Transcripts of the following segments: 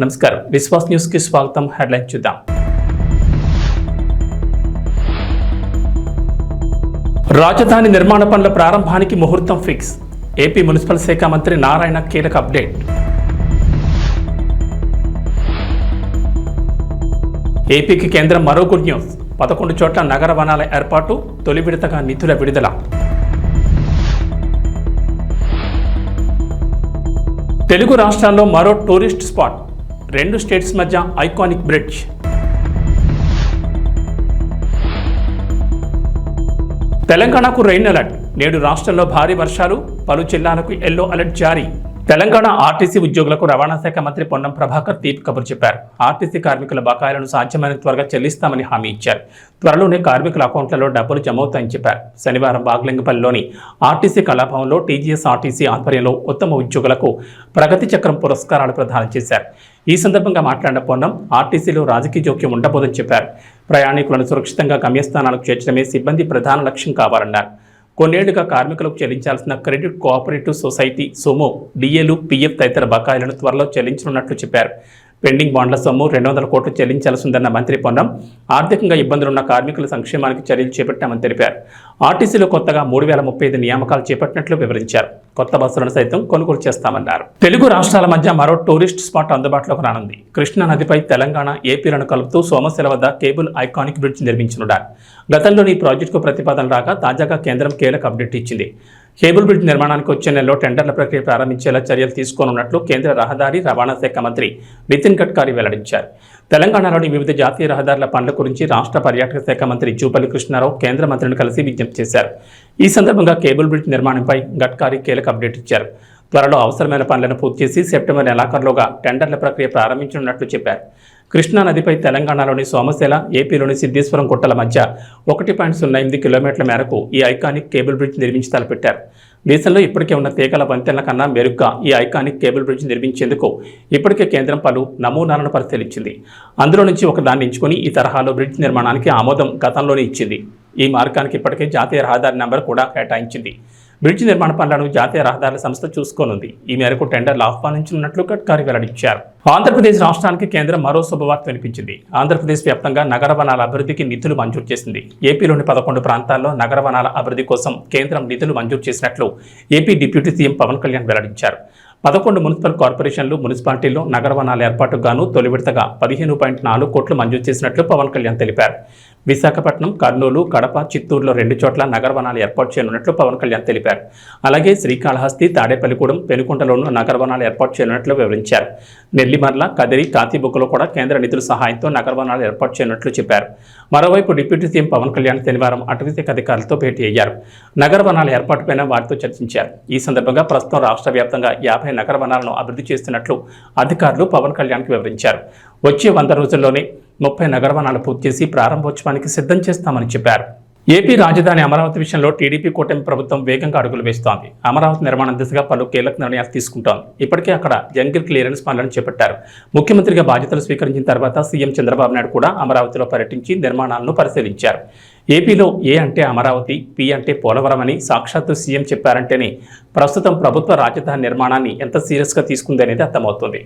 నమస్కారం, విశ్వాస్ న్యూస్ కి స్వాగతం. హెడ్లైన్ చూద్దాం. రాజధాని నిర్మాణ పనుల ప్రారంభానికి ముహూర్తం ఫిక్స్. ఏపీ మున్సిపల్ శాఖ మంత్రి నారాయణ కీలక అప్డేట్. ఏపీకి కేంద్రం మరో గుడ్ న్యూస్. 11 చోట్ల నగర వనాల ఏర్పాటు, తొలి విడతగా నిధుల విడుదల. తెలుగు రాష్ట్రాల్లో మరో టూరిస్ట్ స్పాట్, 2 స్టేట్స్ మధ్య ఐకానిక్ బ్రిడ్జ్. తెలంగాణకు రెయిన్ అలర్ట్, నేడు రాష్ట్రంలో భారీ వర్షాలు, పలు జిల్లాలకు ఎల్లో అలర్ట్ జారీ. తెలంగాణ ఆర్టీసీ ఉద్యోగులకు రవాణా శాఖ మంత్రి పొన్నం ప్రభాకర్ తీపి కబురు చెప్పారు. ఆర్టీసీ కార్మికుల బకాయిలను సాధ్యమైన త్వరగా చెల్లిస్తామని హామీ ఇచ్చారు. త్వరలోనే కార్మికుల అకౌంట్లలో డబ్బులు జమ అవుతాయని చెప్పారు. శనివారం బాగ్లింగపల్లిలోని ఆర్టీసీ కళాభవన్లో టీజీఎస్ ఆర్టీసీ ఆధ్వర్యంలో ఉత్తమ ఉద్యోగులకు ప్రగతి చక్రం పురస్కారాలు ప్రదానం చేశారు. ఈ సందర్భంగా మాట్లాడిన పొన్నం, ఆర్టీసీలో రాజకీయ జోక్యం ఉండబోదని చెప్పారు. ప్రయాణికులను సురక్షితంగా గమ్యస్థానాలకు చేర్చడమే సిబ్బంది ప్రధాన లక్ష్యం కావాలన్నారు. కొన్నేళ్లుగా కార్మికులకు చెల్లించాల్సిన క్రెడిట్ కోఆపరేటివ్ సొసైటీ సొమ్ము, డిఏలు, పీఎఫ్ తదితర బకాయిలను త్వరలో చెల్లించనున్నట్లు చెప్పారు. పెండింగ్ బాండ్ల సొమ్ము 200 కోట్లు చెల్లించాల్సి ఉందన్న మంత్రి పొన్నం, ఆర్థికంగా ఇబ్బందులున్న కార్మికుల సంక్షేమానికి చర్యలు చేపట్టామని తెలిపారు. ఆర్టీసీలో కొత్తగా 3035 నియామకాలు చేపట్టినట్లు వివరించారు. కొత్త బస్సులను సైతం కొనుగోలు చేస్తామన్నారు. తెలుగు రాష్ట్రాల మధ్య మరో టూరిస్ట్ స్పాట్ అందుబాటులోకి రానుంది. కృష్ణా నదిపై తెలంగాణ, ఏపీలను కలుపుతూ సోమశిల వద్ద కేబుల్ ఐకానిక్ బ్రిడ్జ్ నిర్మించనున్నారు. గతంలోని ఈ ప్రాజెక్టుకు ప్రతిపాదన రాగా తాజాగా కేంద్రం కీలక అప్డేట్ ఇచ్చింది. కేబుల్ బ్రిడ్జ్ నిర్మాణానికి వచ్చే నెలలో టెండర్ల ప్రక్రియ ప్రారంభించేలా చర్యలు తీసుకోనున్నట్లు కేంద్ర రహదారి రవాణా శాఖ మంత్రి నితిన్ గడ్కరీ వెల్లడించారు. తెలంగాణలోని వివిధ జాతీయ రహదారుల పనుల గురించి రాష్ట్ర పర్యాటక శాఖ మంత్రి జూపల్లి కృష్ణారావు కేంద్ర మంత్రిని కలిసి విజ్ఞప్తి చేశారు. ఈ సందర్భంగా కేబుల్ బ్రిడ్జ్ నిర్మాణంపై గడ్కరీ కీలక అప్డేట్ ఇచ్చారు. త్వరలో అవసరమైన పనులను పూర్తి చేసి సెప్టెంబర్ నెలాఖరులోగా టెండర్ల ప్రక్రియ ప్రారంభించనున్నట్లు చెప్పారు. కృష్ణా నదిపై తెలంగాణలోని సోమశిల, ఏపీలోని సిద్ధేశ్వరం గుట్టల మధ్య 1.08 కిలోమీటర్ల మేరకు ఈ ఐకానిక్ కేబుల్ బ్రిడ్జ్ నిర్మించి తలపెట్టారు. దేశంలో ఇప్పటికే ఉన్న తీగల వంతెనల కన్నా మెరుగ్గా ఈ ఐకానిక్ కేబుల్ బ్రిడ్జ్ నిర్మించేందుకు ఇప్పటికే కేంద్రం పలు నమూనాలను పరిశీలించింది. అందులో నుంచి ఒకదాన్ని ఎంచుకుని ఈ తరహాలో బ్రిడ్జ్ నిర్మాణానికి ఆమోదం గతంలోనే ఇచ్చింది. ఈ మార్గానికి ఇప్పటికే జాతీయ రహదారి నెంబర్ కూడా కేటాయించింది. బ్రిడ్జ్ నిర్మాణ పనులను జాతీయ రహదారుల సంస్థ చూసుకోనుంది. ఈ మేరకు టెండర్లు ఆహ్వానించనున్నట్లు గడ్కరీ వెల్లడించారు. ఆంధ్రప్రదేశ్ రాష్ట్రానికి కేంద్రం మరో శుభవార్త వినిపించింది. ఆంధ్రప్రదేశ్ వ్యాప్తంగా నగర వనాల అభివృద్ధికి నిధులు మంజూరు చేసింది. ఏపీలోని 11 ప్రాంతాల్లో నగర వనాల అభివృద్ధి కోసం కేంద్రం నిధులు మంజూరు చేసినట్లు AP deputy CM Pawan Kalyan వెల్లడించారు. 11 మున్సిపల్ కార్పొరేషన్లు, మున్సిపాలిటీల్లో నగర వనాల ఏర్పాటుకు గాను తొలి విడతగా 15.4 కోట్లు మంజూరు చేసినట్లు పవన్ కళ్యాణ్ తెలిపారు. విశాఖపట్నం, కర్నూలు, కడప, చిత్తూరులో 2 చోట్ల నగర వనాలు ఏర్పాటు చేయనున్నట్లు పవన్ కళ్యాణ్ తెలిపారు. అలాగే శ్రీకాళహస్తి, తాడేపల్లిగూడెం, పెనుకొండలోనూ నగర వనాలు ఏర్పాటు చేయనున్నట్లు వివరించారు. నెల్లిమర్ల, కదిరి, కాతిబుక్కలో కూడా కేంద్ర నిధుల సహాయంతో నగర వనాలు ఏర్పాటు చేయనున్నట్లు చెప్పారు. మరోవైపు డిప్యూటీ సీఎం పవన్ కళ్యాణ్ శనివారం అటవీశాఖ అధికారులతో భేటీ అయ్యారు. నగర వనాల ఏర్పాటుపైన వారితో చర్చించారు. ఈ సందర్భంగా ప్రస్తుతం రాష్ట్ర వ్యాప్తంగా 50 నగర వనాలను అభివృద్ధి చేస్తున్నట్లు అధికారులు పవన్ కళ్యాణ్కి వివరించారు. వచ్చే 100 రోజుల్లోనే 30 నగర వనాలు పూర్తి చేసి ప్రారంభోత్సవానికి సిద్ధం చేస్తామని చెప్పారు. ఏపీ రాజధాని అమరావతి విషయంలో టీడీపీ కూటమి ప్రభుత్వం వేగంగా అడుగులు వేస్తోంది. అమరావతి నిర్మాణం దిశగా పలు కీలక నిర్ణయాలు తీసుకుంటోంది. ఇప్పటికే అక్కడ జంగిల్ క్లియరెన్స్ పనులను చేపట్టారు. ముఖ్యమంత్రిగా బాధ్యతలు స్వీకరించిన తర్వాత సీఎం చంద్రబాబు నాయుడు కూడా అమరావతిలో పర్యటించి నిర్మాణాలను పరిశీలించారు. ఏపీలో ఏ అంటే అమరావతి, పి అంటే పోలవరం అని సాక్షాత్తు సీఎం చెప్పారంటేనే ప్రస్తుతం ప్రభుత్వ రాజధాని నిర్మాణాన్ని ఎంత సీరియస్గా తీసుకుంది అనేది అర్థమవుతుంది.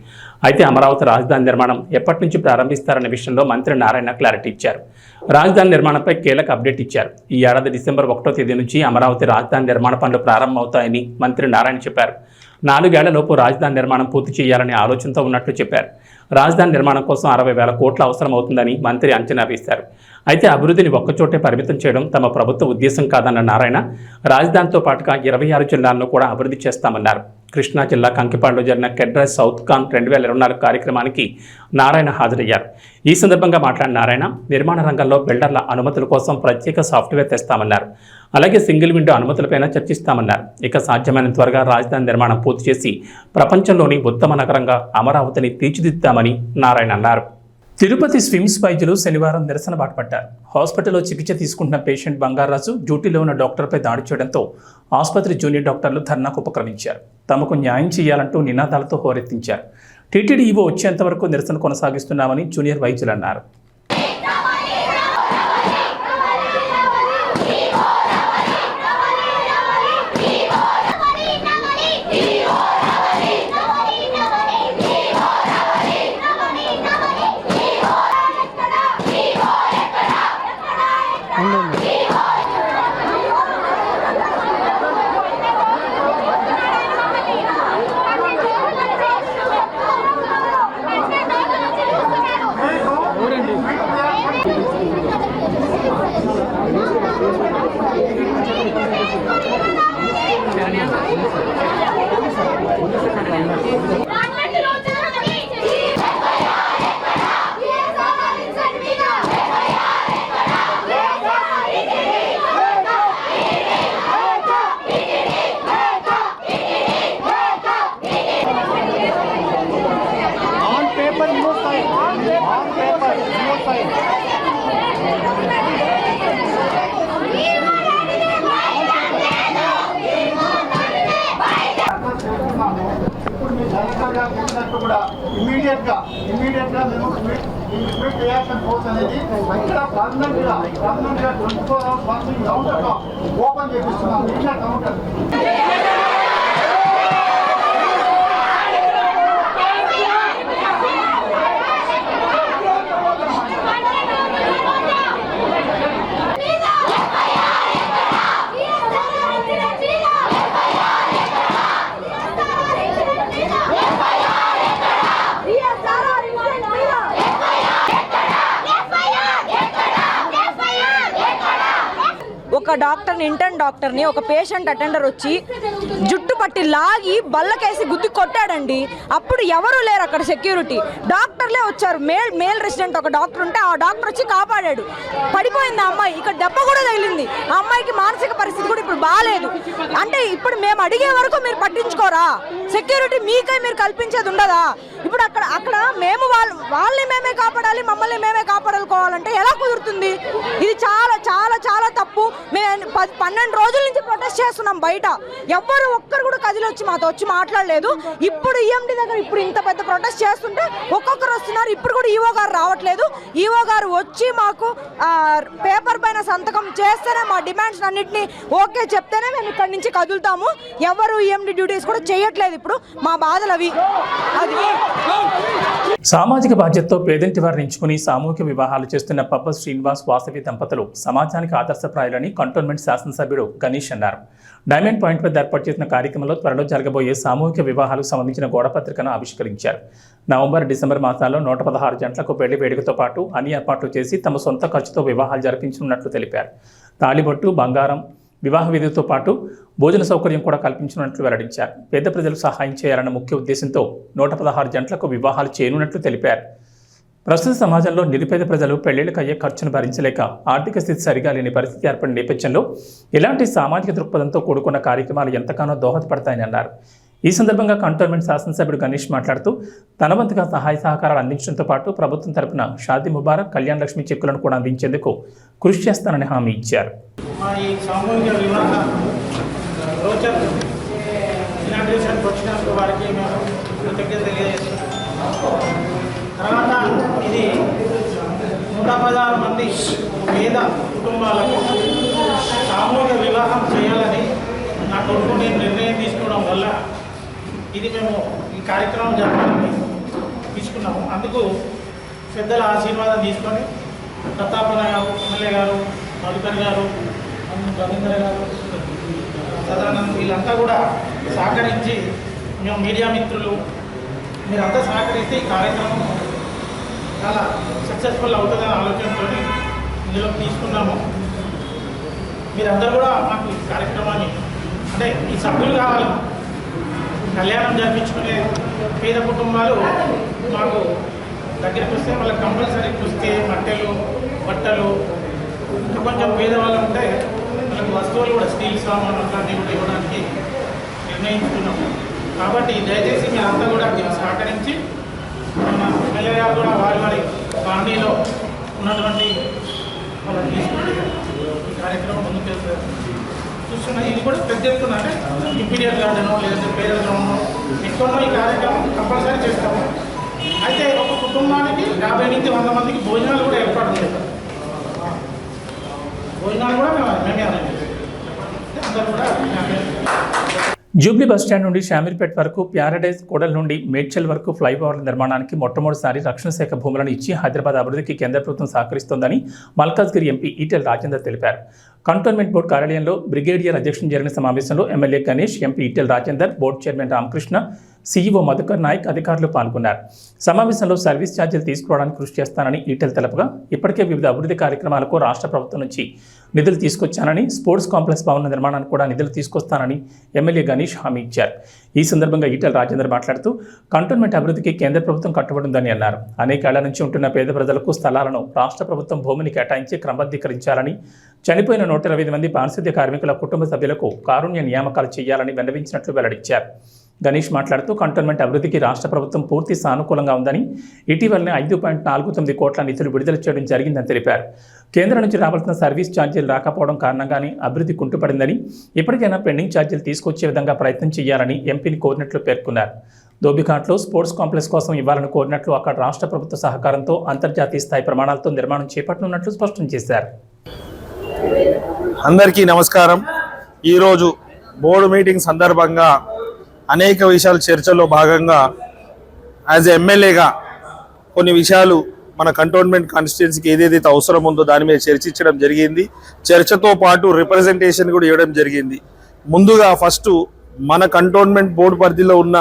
అయితే అమరావతి రాజధాని నిర్మాణం ఎప్పటి నుంచి ప్రారంభిస్తారనే విషయంలో మంత్రి నారాయణ క్లారిటీ ఇచ్చారు. రాజధాని నిర్మాణంపై కీలక అప్డేట్ ఇచ్చారు. ఈ ఏడాది డిసెంబర్ 1వ తేదీ నుంచి అమరావతి రాజధాని నిర్మాణ పనులు ప్రారంభమవుతాయని మంత్రి నారాయణ చెప్పారు. 4 ఏళ్లలోపు రాజధాని నిర్మాణం పూర్తి చేయాలనే ఆలోచనతో ఉన్నట్లు చెప్పారు. రాజధాని నిర్మాణం కోసం 60,000 కోట్లు అవసరం అవుతుందని మంత్రి అంచనా వేశారు. అయితే అభివృద్ధిని ఒక్కచోటే పరిమితం చేయడం తమ ప్రభుత్వ ఉద్దేశం కాదన్న నారాయణ, రాజధానితో పాటుగా 26 జిల్లాలను కూడా అభివృద్ధి చేస్తామన్నారు. కృష్ణా జిల్లా కంకిపాడులో జరిగిన కెడ్రస్ సౌత్ కాన్ 2024 కార్యక్రమానికి నారాయణ హాజరయ్యారు. ఈ సందర్భంగా మాట్లాడిన నారాయణ, నిర్మాణ రంగంలో బిల్డర్ల అనుమతుల కోసం ప్రత్యేక సాఫ్ట్వేర్ తెస్తామన్నారు. అలాగే సింగిల్ విండో అనుమతులపైన చర్చిస్తామన్నారు. ఇక సాధ్యమైన త్వరగా రాజధాని నిర్మాణం పూర్తి చేసి ప్రపంచంలోని ఉత్తమ నగరంగా అమరావతిని తీర్చిదిద్దామని నారాయణ అన్నారు. తిరుపతి స్విమ్స్ వైద్యులు శనివారం నిరసన బాటపడ్డారు. హాస్పిటల్లో చికిత్స తీసుకుంటున్న పేషెంట్ బంగారాజు డ్యూటీలో ఉన్న డాక్టర్పై దాడి చేయడంతో ఆసుపత్రి జూనియర్ డాక్టర్లు ధర్నాకు ఉపక్రమించారు. తమకు న్యాయం చేయాలంటూ నినాదాలతో హోరెత్తించారు. టీటీడీ ఈవో వచ్చేంత వరకు నిరసన కొనసాగిస్తున్నామని జూనియర్ వైద్యులు అన్నారు. కూడా ఇమీడియట్ గా మేము క్విక్ రియాక్షన్ ఫోర్స్ అనేది ఇక్కడ పర్మనెంట్ గా 24 hours వర్కింగ్ కౌంటర్ ఓపెన్ చేపిస్తున్నాం. ఇట్లా కౌంటర్ ఒక డాక్టర్ని ఇంటర్న్ డాక్టర్ని ఒక పేషెంట్ అటెండర్ వచ్చి జుట్టు పట్టి లాగి బల్లకేసి గుద్ది కొట్టాడండి. అప్పుడు ఎవరు లేరు అక్కడ సెక్యూరిటీ, డాక్టర్లే వచ్చారు. మేల్ రెసిడెంట్ ఒక డాక్టర్ ఉంటే ఆ డాక్టర్ వచ్చి కాపాడాడు. పడిపోయింది ఆ అమ్మాయి, ఇక్కడ దెబ్బ కూడా తగిలింది. ఆ అమ్మాయికి మానసిక పరిస్థితి కూడా ఇప్పుడు బాగాలేదు. అంటే ఇప్పుడు మేము అడిగే వరకు మీరు పట్టించుకోరా? సెక్యూరిటీ మీకై మీరు కల్పించేది ఉండదా? ఇప్పుడు అక్కడ మేము వాళ్ళని మేమే కాపాడాలి, మమ్మల్ని మేమే కాపాడుకోవాలంటే ఎలా కుదురుతుంది? ఇది చాలా చాలా చాలా తప్పు. మేము 12 రోజుల నుంచి ప్రొటెస్ట్ చేస్తున్నాం బయట. ఎవ్వరు ఒక్కరు కూడా కదిలి వచ్చి మాతో వచ్చి మాట్లాడలేదు. ఇప్పుడు ఈఎండి దగ్గర ఇప్పుడు ఇంత పెద్ద ప్రొటెస్ట్ చేస్తుంటే ఒక్కొక్కరు వస్తున్నారు. ఇప్పుడు కూడా ఈఓ గారు రావట్లేదు. ఈఓ గారు వచ్చి మాకు పేపర్ పైన సంతకం చేస్తేనే మా డిమాండ్స్ అన్నింటినీ ఓకే చెప్తేనే మేము ఇక్కడి నుంచి కదులుతాము. ఎవరు ఈఎండి డ్యూటీస్ కూడా చేయట్లేదు. ఇప్పుడు మా బాధలు అవి. అది సామాజిక బాధ్యతతో పేదింటి వారిని ఎంచుకుని సామూహిక వివాహాలు చేస్తున్న పబ్బ శ్రీనివాస్ వాసవి దంపతులు సమాజానికి ఆదర్శప్రాయులని కంటోన్మెంట్ శాసనసభ్యుడు గణేష్ అన్నారు. డైమండ్ పాయింట్ వద్ద ఏర్పాటు చేసిన కార్యక్రమంలో త్వరలో జరగబోయే సామూహిక వివాహాలకు సంబంధించిన గోడపత్రికను ఆవిష్కరించారు. నవంబర్, డిసెంబర్ మాసాల్లో 116 జంటలకు పెళ్లి వేడుకతో పాటు అన్ని ఏర్పాట్లు చేసి తమ సొంత ఖర్చుతో వివాహాలు జరిపించనున్నట్లు తెలిపారు. తాళిబొట్టు, బంగారం, వివాహ విధితో పాటు భోజన సౌకర్యం కూడా కల్పించనున్నట్లు వెల్లడించారు. పేద ప్రజలకు సహాయం చేయాలన్న ముఖ్య ఉద్దేశంతో 116 జంటలకు వివాహాలు చేయనున్నట్లు తెలిపారు. ప్రస్తుత సమాజంలో నిరుపేద ప్రజలు పెళ్లిళ్లకు అయ్యే ఖర్చును భరించలేక ఆర్థిక స్థితి సరిగా లేని పరిస్థితి ఏర్పడిన నేపథ్యంలో ఇలాంటి సామాజిక దృక్పథంతో కూడుకున్న కార్యక్రమాలు ఎంతగానో దోహదపడతాయని అన్నారు. ఈ సందర్భంగా కంటోన్మెంట్ శాసనసభ్యుడు గణేష్ మాట్లాడుతూ తన వంతుగా సహాయ సహకారాలు అందించడంతో పాటు ప్రభుత్వం తరపున షాదీ ముబారక్, కళ్యాణ లక్ష్మి చెక్కులను కూడా అందించేందుకు కృషి చేస్తానని హామీ ఇచ్చారు. తర్వాత ఇది 116 మంది పేద కుటుంబాలకు సామూహిక వివాహం చేయాలని నా కొడుకు నేను నిర్ణయం తీసుకోవడం వల్ల ఇది మేము ఈ కార్యక్రమం జరపాలని తీసుకున్నాము. అందుకు పెద్దల ఆశీర్వాదం తీసుకొని ప్రతాపన్న గారు, ఎమ్మెల్యే గారు, మధుకర్ గారు, రవీంద్ర గారు, సదానంద్ వీళ్ళంతా కూడా సహకరించి మేము మీడియా మిత్రులు మీరంతా సహకరిస్తే ఈ కార్యక్రమం చాలా సక్సెస్ఫుల్ అవుతుందనే ఆలోచనతో ఇందులో తీసుకున్నాము. మీరందరూ కూడా మాకు ఈ కార్యక్రమాన్ని అంటే ఈ సభ్యులు కావాలి. కళ్యాణం జరిపించుకునే పేద కుటుంబాలు మాకు దగ్గరికి వస్తే వాళ్ళకి కంపల్సరీ పుస్తే మట్టెలు, బట్టలు, ఇంకా కొంచెం పేదవాళ్ళు ఉంటే వాళ్ళకి వస్తువులు కూడా స్టీల్ సామాన్లు అట్లాంటివి కూడా ఇవ్వడానికి నిర్ణయించుకున్నాము. కాబట్టి దయచేసి మీరంతా కూడా దీన్ని సహకరించి మన ఎమ్మెల్యే గారు కూడా వారి కాలనీలో ఉన్నటువంటి వాళ్ళని తీసుకుంటే ఈ కార్యక్రమం ముందుకు చూస్తున్నా. ఇది కూడా పెద్ద ఎత్తున అంటే ఇంపీరియల్ గార్డెనో లేదంటే పేదల గ్రౌండో ఎక్కువనో ఈ కార్యక్రమం కంపల్సరీ చేస్తాము. అయితే ఒక కుటుంబానికి 50 నుంచి 100 మందికి భోజనాలు కూడా ఏర్పాటు చేస్తాం. భోజనాలు కూడా మేమే అరేంజ్ చేస్తాం. అందరూ కూడా జూబ్లీ బస్టాండ్ నుండి షామీర్పేట్ వరకు, ప్యారడైజ్ కోడల్ నుండి మేడ్చల్ వరకు ఫ్లైఓవర్ల నిర్మాణానికి మొట్టమొదటిసారి రక్షణ శాఖ భూములను ఇచ్చి హైదరాబాద్ అభివృద్ధికి కేంద్ర ప్రభుత్వం సహకరిస్తోందని మల్కాజ్గిరి ఎంపీ ఈటెల రాజేందర్ తెలిపారు. కంటోన్మెంట్ బోర్డు కార్యాలయంలో బ్రిగేడియర్ అధ్యక్షుడు జరిగిన సమావేశంలో MLA Ganesh, MP Etela Rajender, board chairman Ramakrishna, CEO Madhukar Naik అధికారులు పాల్గొన్నారు. సమావేశంలో సర్వీస్ ఛార్జీలు తీసుకోవడానికి కృషి చేస్తానని ఈటెల తెలుపగా, ఇప్పటికే వివిధ అభివృద్ధి కార్యక్రమాలకు రాష్ట్ర ప్రభుత్వం నుంచి నిధులు తీసుకొచ్చానని, స్పోర్ట్స్ కాంప్లెక్స్ భవన నిర్మాణానికి కూడా నిధులు తీసుకొస్తానని ఎమ్మెల్యే గణేష్ హామీ ఇచ్చారు. ఈ సందర్భంగా ఈటెల రాజేందర్ మాట్లాడుతూ కంటోన్మెంట్ అభివృద్ధికి కేంద్ర ప్రభుత్వం కట్టుబడి ఉందని అన్నారు. అనేకేళ్ల నుంచి ఉంటున్న పేద ప్రజలకు స్థలాలను రాష్ట్ర ప్రభుత్వం భూమిని కేటాయించి క్రమబద్ధీకరించాలని, చనిపోయిన 125 మంది పారిశుద్ధ్య కార్మికుల కుటుంబ సభ్యులకు కారుణ్య నియామకాలు చేయాలని విన్నవించినట్లు వెల్లడించారు. గణేష్ మాట్లాడుతూ కంటోన్మెంట్ అభివృద్ధికి రాష్ట్ర ప్రభుత్వం పూర్తి సానుకూలంగా ఉందని, ఇటీవలనే 5.49 కోట్ల నిధులు విడుదల చేయడం జరిగిందని తెలిపారు. కేంద్రం నుంచి రావాల్సిన సర్వీస్ ఛార్జీలు రాకపోవడం కారణంగానే అభివృద్ధి కుంటుపడిందని, ఇప్పటికైనా పెండింగ్ ఛార్జీలు తీసుకొచ్చే విధంగా ప్రయత్నం చేయాలని ఎంపీని కోరినట్లు పేర్కొన్నారు. ధోబిఘాట్లో స్పోర్ట్స్ కాంప్లెక్స్ కోసం ఇవ్వాలని కోరినట్లు, అక్కడ రాష్ట్ర ప్రభుత్వ సహకారంతో అంతర్జాతీయ స్థాయి ప్రమాణాలతో నిర్మాణం చేపట్టనున్నట్లు స్పష్టం చేశారు. అందరికీ నమస్కారం. ఈరోజు బోర్డు మీటింగ్ సందర్భంగా అనేక విషయాలు చర్చలో భాగంగా యాజ్ ఎమ్మెల్యేగా కొన్ని విషయాలు మన కంటోన్మెంట్ కాన్స్టిట్యున్సీకి ఏదైతే అవసరం ఉందో దాని మీద చర్చించడం జరిగింది. చర్చతో పాటు రిప్రజెంటేషన్ కూడా ఇవ్వడం జరిగింది. ముందుగా ఫస్ట్ మన కంటోన్మెంట్ బోర్డు పరిధిలో ఉన్న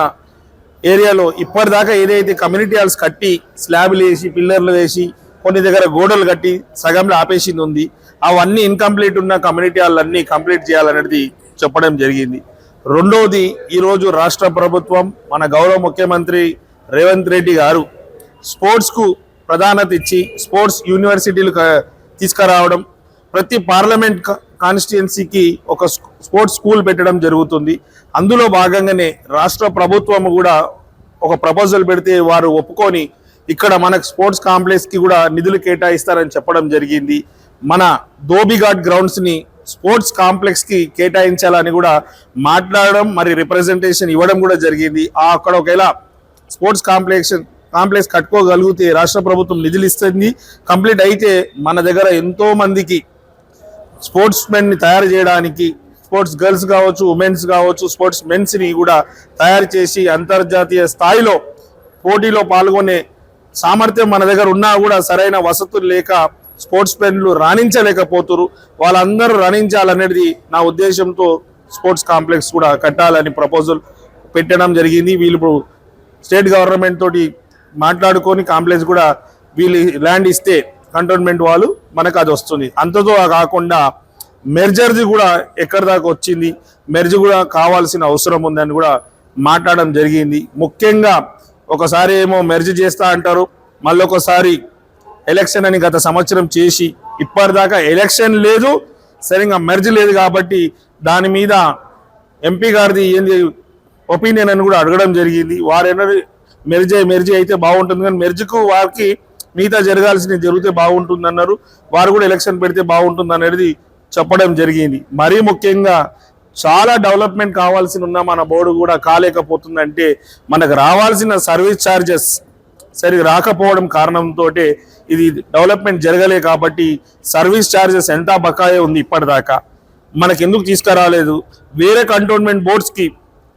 ఏరియాలో ఇప్పటిదాకా ఏదైతే కమ్యూనిటీ హాల్స్ కట్టి స్లాబ్లు వేసి పిల్లర్లు వేసి కొన్ని దగ్గర గోడలు కట్టి సగంలో ఆపేసింది ఉంది, అవన్నీ ఇన్కంప్లీట్ ఉన్న కమ్యూనిటీ హాల్ అన్నీ కంప్లీట్ చేయాలనేది చెప్పడం జరిగింది. రెండవది, ఈరోజు రాష్ట్ర ప్రభుత్వం మన గౌరవ ముఖ్యమంత్రి రేవంత్ రెడ్డి గారు స్పోర్ట్స్కు ప్రాధాన్యత ఇచ్చి స్పోర్ట్స్ యూనివర్సిటీలు తీసుకురావడం, ప్రతి పార్లమెంట్ కాన్స్టిట్యున్సీకి ఒక స్పోర్ట్స్ స్కూల్ పెట్టడం జరుగుతుంది. అందులో భాగంగానే రాష్ట్ర ప్రభుత్వం కూడా ఒక ప్రపోజల్ పెడితే వారు ఒప్పుకొని ఇక్కడ మనకు స్పోర్ట్స్ కాంప్లెక్స్కి కూడా నిధులు కేటాయిస్తారని చెప్పడం జరిగింది. మన ధోబిఘాట్ గ్రౌండ్స్ని స్పోర్ట్స్ కాంప్లెక్స్కి కేటాయించాలని కూడా మాట్లాడడం, మరి రిప్రజెంటేషన్ ఇవ్వడం కూడా జరిగింది. అక్కడ ఒకవేళ స్పోర్ట్స్ కాంప్లెక్స్ కట్టుకోగలిగితే రాష్ట్ర ప్రభుత్వం నిధులు ఇస్తుంది. కంప్లీట్ అయితే మన దగ్గర ఎంతో మందికి స్పోర్ట్స్ మెన్ని తయారు చేయడానికి, స్పోర్ట్స్ గర్ల్స్ కావచ్చు, ఉమెన్స్ కావచ్చు, స్పోర్ట్స్ మెన్స్ని కూడా తయారు చేసి అంతర్జాతీయ స్థాయిలో పోటీలో పాల్గొనే సామర్థ్యం మన దగ్గర ఉన్నా కూడా సరైన వసతులు లేక స్పోర్ట్స్ మెన్లు రాణించలేకపోతున్నారు. వాళ్ళందరూ రాణించాలనేది నా ఉద్దేశంతో స్పోర్ట్స్ కాంప్లెక్స్ కూడా కట్టాలని ప్రపోజల్ పెట్టడం జరిగింది. వీళ్ళు స్టేట్ గవర్నమెంట్ తోటి మాట్లాడుకొని కాంప్లెక్స్ కూడా వీళ్ళు ల్యాండ్ ఇస్తే కంటోన్మెంట్ వాళ్ళు మనకు అది వస్తుంది. అంతతో కాకుండా మెర్జర్ది కూడా ఎక్కడి దాకా వచ్చింది, మెర్జ్ కూడా కావాల్సిన అవసరం ఉందని కూడా మాట్లాడడం జరిగింది. ముఖ్యంగా ఒకసారి ఏమో మెర్జ్ చేస్తా అంటారు, మళ్ళీ ఒకసారి ఎలక్షన్ అని గత సంవత్సరం చేసి ఇప్పటిదాకా ఎలక్షన్ లేదు, సరిగ్గా మెర్జ్ లేదు. కాబట్టి దాని మీద ఎంపీ గారిది ఏంది ఒపీనియన్ అని కూడా అడగడం జరిగింది. వారేమో మెర్జ్ అయితే బాగుంటుంది, కానీ మెర్జ్కు వారికి మిగతా జరగాల్సినవి జరిగితే బాగుంటుంది అన్నారు. వారు కూడా ఎలక్షన్ పెడితే బాగుంటుంది అనేది చెప్పడం జరిగింది. మరీ ముఖ్యంగా చాలా డెవలప్మెంట్ కావాల్సి ఉన్న మన బోర్డు కూడా కాలేకపోతుందంటే మనకు రావాల్సిన సర్వీస్ ఛార్జెస్ సరిగ్గా రాకపోవడం కారణంతో ఇది డెవలప్మెంట్ జరగలే. కాబట్టి సర్వీస్ ఛార్జెస్ ఎంత బకాయే ఉంది ఇప్పటిదాకా, మనకు ఎందుకు తీసుకురాలేదు? వేరే కంటోన్మెంట్ బోర్డ్స్కి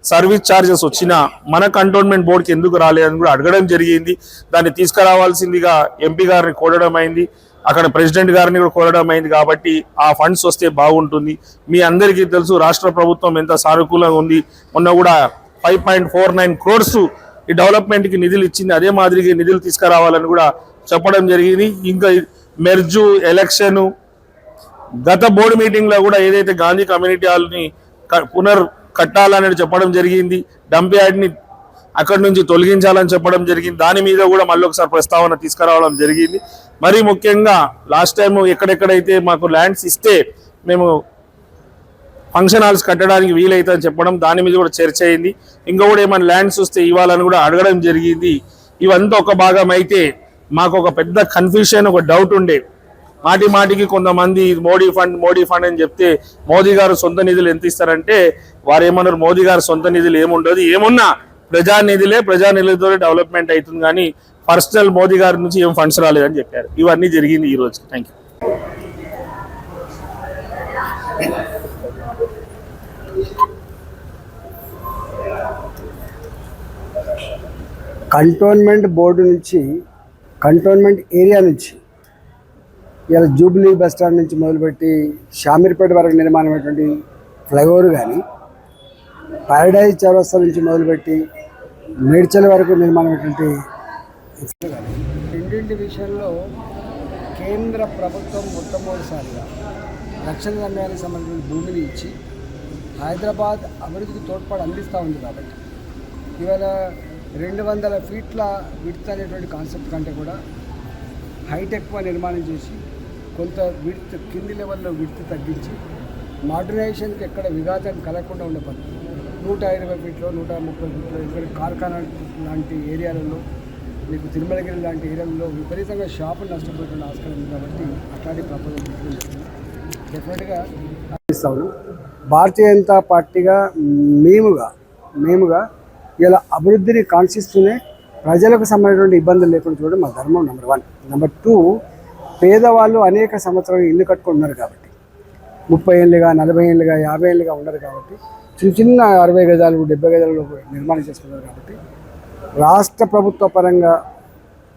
సర్వీస్ ఛార్జెస్ వచ్చినా మన కంటోన్మెంట్ బోర్డుకి ఎందుకు రాలేదని కూడా అడగడం జరిగింది. దాన్ని తీసుకురావాల్సిందిగా ఎంపీ గారిని కోరడం అయింది, అక్కడ ప్రెసిడెంట్ గారిని కూడా కోరడం అయింది. కాబట్టి ఆ ఫండ్స్ వస్తే బాగుంటుంది. మీ అందరికీ తెలుసు రాష్ట్ర ప్రభుత్వం ఎంత సానుకూలంగా ఉంది. మొన్న కూడా 5.49 crores ఈ డెవలప్మెంట్కి నిధులు ఇచ్చింది. అదే మాదిరిగా నిధులు తీసుకురావాలని కూడా చెప్పడం జరిగింది. ఇంకా మెర్జు ఎలక్షను గత బోర్డు మీటింగ్లో కూడా ఏదైతే గాంధీ కమ్యూనిటీ హాల్ని కట్టాలని చెప్పడం జరిగింది, డంప్ యార్డ్ని అక్కడి నుంచి తొలగించాలని చెప్పడం జరిగింది. దాని మీద కూడా మళ్ళీ ఒకసారి ప్రస్తావన తీసుకురావడం జరిగింది. మరీ ముఖ్యంగా లాస్ట్ టైం ఎక్కడెక్కడైతే మాకు ల్యాండ్స్ ఇస్తే మేము ఫంక్షన్ హాల్స్ కట్టడానికి వీలైతుందని చెప్పడం, దాని మీద కూడా చర్చ అయింది. ఇంకా కూడా ఏమైనా ల్యాండ్స్ వస్తే ఇవ్వాలని కూడా అడగడం జరిగింది. ఇవంతా ఒక భాగం అయితే మాకు ఒక పెద్ద కన్ఫ్యూషన్, ఒక డౌట్ ఉండే. మాటికి కొంతమంది మోడీ ఫండ్ అని చెప్తే మోదీ గారు సొంత నిధులు ఎంత ఇస్తారంటే వారు ఏమన్నారు, మోదీ గారు సొంత నిధులు ఏముండదు, ఏమున్నా ప్రజానిధులతో డెవలప్మెంట్ అవుతుంది, కానీ పర్సనల్ మోదీ గారి నుంచి ఏం ఫండ్స్ రాలేదని చెప్పారు. ఇవన్నీ జరిగింది ఈ రోజు. Thank you. కంటోన్మెంట్ బోర్డు నుంచి, కంటోన్మెంట్ ఏరియా నుంచి ఇలా జూబ్లీ బస్ స్టాండ్ నుంచి మొదలుపెట్టి షామీర్పేట వరకు నిర్మాణమైనటువంటి ఫ్లైఓవర్ కానీ, పారడైజ్ చౌరస్తా నుంచి మొదలుపెట్టి మేడ్చల్ వరకు నిర్మాణమైనటువంటి రెండింటి విషయంలో కేంద్ర ప్రభుత్వం మొట్టమొదటిసారిగా రక్షణ రంగానికి సంబంధించిన భూమిని ఇచ్చి హైదరాబాద్ అభివృద్ధికి తోడ్పాటు అందిస్తూ ఉంది. కాబట్టి ఇవాళ 200 ఫీట్ల విడ్త్ అనేటువంటి కాన్సెప్ట్ కంటే కూడా హైట్ ఎక్కువ నిర్మాణం చేసి కొంత విడ్త్ కింది లెవెల్లో విడ్త్ తగ్గించి మోడర్నైజేషన్కి ఎక్కడ విఘాతం కలగకుండా ఉండే పద్ధతి 120 ఫీట్లో 130 ఫీట్లో ఇక్కడ కార్ఖానా లాంటి ఏరియాలలో మీకు తిరుమలగిరి లాంటి ఏరియాలలో విపరీతంగా షాపులు నష్టపోతున్న ఆస్కారం ఉంది కాబట్టి అట్లాంటి ప్రపోజల్ డెఫినెట్గా ఇస్తాము. భారతీయ జనతా పార్టీగా మేముగా ఇలా అభివృద్ధిని కాంక్షిస్తూనే ప్రజలకు సంబంధించిన ఇబ్బందులు లేకుండా చూడడం మా ధర్మం నెంబర్ 1. నెంబర్ 2, పేదవాళ్ళు అనేక సంవత్సరాలు ఇల్లు కట్టుకొని ఉన్నారు కాబట్టి 30 ఏళ్ళుగా 40 ఏళ్ళుగా 50 ఏళ్ళుగా ఉన్నారు కాబట్టి చిన్న 60 గజాలు 70 గజాలలో నిర్మాణం చేసుకున్నారు కాబట్టి రాష్ట్ర ప్రభుత్వ పరంగా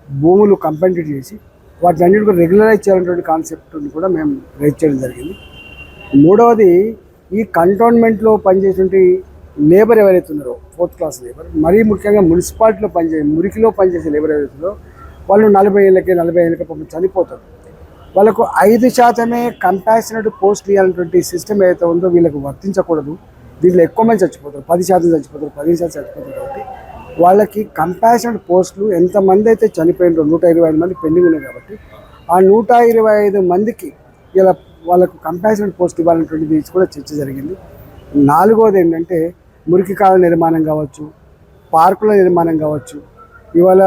భూములు కంపెన్సేట్ చేసి వాటిని అన్నిటి కూడా రెగ్యులరైజ్ చేయాలనేటువంటి కాన్సెప్ట్ని కూడా మేము రైజ్ చేయడం జరిగింది. 3వది, ఈ కంటోన్మెంట్లో పనిచేసే లేబర్ ఎవరైతే ఉన్నారో 4th క్లాస్ లేబర్, మరీ ముఖ్యంగా మున్సిపాలిటీలో మురికిలో పనిచేసే లేబర్ ఎవరైతే ఉన్నారో వాళ్ళు 40 ఏళ్ళకి పాపం చనిపోతారు. వాళ్ళకు 5% కంపాషనేట్ పోస్ట్ ఇవ్వాలనేటువంటి సిస్టమ్ ఏదైతే ఉందో వీళ్ళకు వర్తించకూడదు. దీంట్లో ఎక్కువ మంది చచ్చిపోతారు, 10% చచ్చిపోతారు, 15% చచ్చిపోతారు. కాబట్టి వాళ్ళకి కంపాషనేట్ పోస్టులు ఎంతమంది అయితే చనిపోయినారో 125 మంది పెండింగ్ ఉన్నాయి కాబట్టి ఆ 125 మందికి ఇలా వాళ్ళకు కంపాషనేట్ పోస్ట్ ఇవ్వాలనేటువంటిది కూడా చర్చ జరిగింది. 4వది ఏంటంటే మురికి కాలువ నిర్మాణం కావచ్చు, పార్కుల నిర్మాణం కావచ్చు, ఇవాళ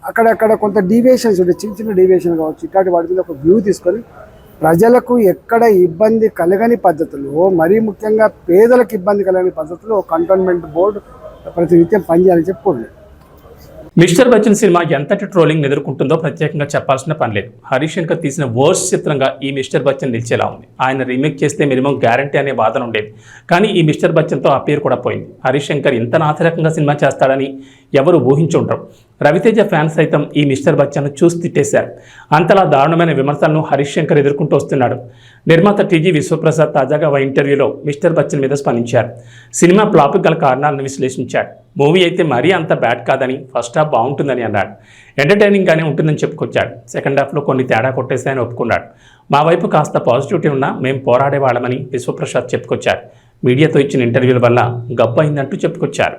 అక్కడక్కడ కొంత డీవియేషన్స్ ఉంటాయి, చిన్న డీవియేషన్ కావచ్చు, ఇట్లాంటి వాటి మీద ఒక వ్యూ తీసుకొని ప్రజలకు ఎక్కడ ఇబ్బంది కలగని పద్ధతిలో, మరీ ముఖ్యంగా పేదలకు ఇబ్బంది కలగని పద్ధతిలో కంటోన్మెంట్ బోర్డు ప్రతినిత్యం పనిచేయాలని చెప్పుకోండి. మిస్టర్ బచ్చన్ సినిమా ఎంతటి ట్రోలింగ్ ఎదుర్కొంటుందో ప్రత్యేకంగా చెప్పాల్సిన పని లేదు. హరీష్ శంకర్ తీసిన వర్స్ట్ చిత్రంగా ఈ మిస్టర్ బచ్చన్ నిలిచేలా ఉంది. ఆయన రీమేక్ చేస్తే మినిమం గ్యారంటీ అనే వాదన ఉండేది. కానీ ఈ మిస్టర్ బచ్చన్తో ఆ పేరు కూడా పోయింది. హరీష్ శంకర్ ఇంత నాసిరకంగా సినిమా చేస్తాడని ఎవరు ఊహించుంటారు. రవితేజ ఫ్యాన్స్ సైతం ఈ మిస్టర్ బచ్చన్ను చూసి తిట్టేశారు. అంతలా దారుణమైన విమర్శలను హరీష్ శంకర్ ఎదుర్కొంటూ వస్తున్నాడు. నిర్మాత టీజీ విశ్వప్రసాద్ తాజాగా ఓ ఇంటర్వ్యూలో మిస్టర్ బచ్చన్ మీద స్పందించారు. సినిమా ఫ్లాప్కి గల కారణాలను విశ్లేషించాడు. మూవీ అయితే మరీ అంత బ్యాడ్ కాదని, ఫస్ట్ హాఫ్ బాగుంటుందని అన్నాడు. ఎంటర్టైనింగ్గానే ఉంటుందని చెప్పుకొచ్చాడు. సెకండ్ హాఫ్లో కొన్ని తేడా కొట్టేశాయని ఒప్పుకున్నాడు. మా వైపు కాస్త పాజిటివిటీ ఉన్నా మేము పోరాడేవాళ్ళమని విశ్వప్రసాద్ చెప్పుకొచ్చారు. మీడియాతో ఇచ్చిన ఇంటర్వ్యూల వల్ల గబ్బు అయిందంటూ చెప్పుకొచ్చారు.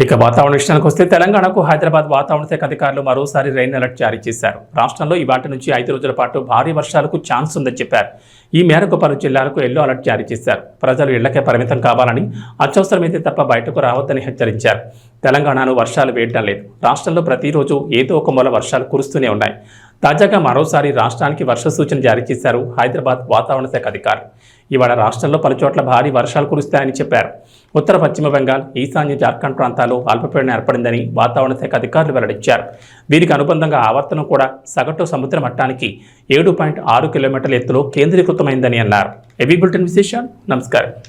ఇక వాతావరణ విషయానికి వస్తే తెలంగాణకు హైదరాబాద్ వాతావరణ శాఖ అధికారులు మరోసారి రెయిన్ అలర్ట్ జారీ చేశారు. రాష్ట్రంలో ఇవాటి నుంచి 5 రోజుల పాటు భారీ వర్షాలకు ఛాన్స్ ఉందని చెప్పారు. ఈ మేరకు పలు జిల్లాలకు ఎల్లో అలర్ట్ జారీ చేశారు. ప్రజలు ఇళ్లకే పరిమితం కావాలని, అత్యవసరమైతే తప్ప బయటకు రావద్దని హెచ్చరించారు. తెలంగాణలో వర్షాలు వేయడం లేదు. రాష్ట్రంలో ప్రతిరోజు ఏదో ఒక మూల వర్షాలు కురుస్తూనే ఉన్నాయి. తాజాగా మరోసారి రాష్ట్రానికి వర్ష సూచన జారీ చేశారు హైదరాబాద్ వాతావరణ శాఖ అధికారులు. ఇవాళ రాష్ట్రంలో పలుచోట్ల భారీ వర్షాలు కురుస్తాయని చెప్పారు. ఉత్తర పశ్చిమ బెంగాల్, ఈశాన్య జార్ఖండ్ ప్రాంతాల్లో అల్పపీడనం ఏర్పడిందని వాతావరణ శాఖ అధికారులు వెల్లడించారు. దీనికి అనుబంధంగా ఆవర్తనం కూడా సగటు సముద్ర మట్టానికి 7.6 కిలోమీటర్ల ఎత్తులో కేంద్రీకృతమైందని అన్నారు. ఏబీ బులెటిన్ విశేషాలు. నమస్కారం.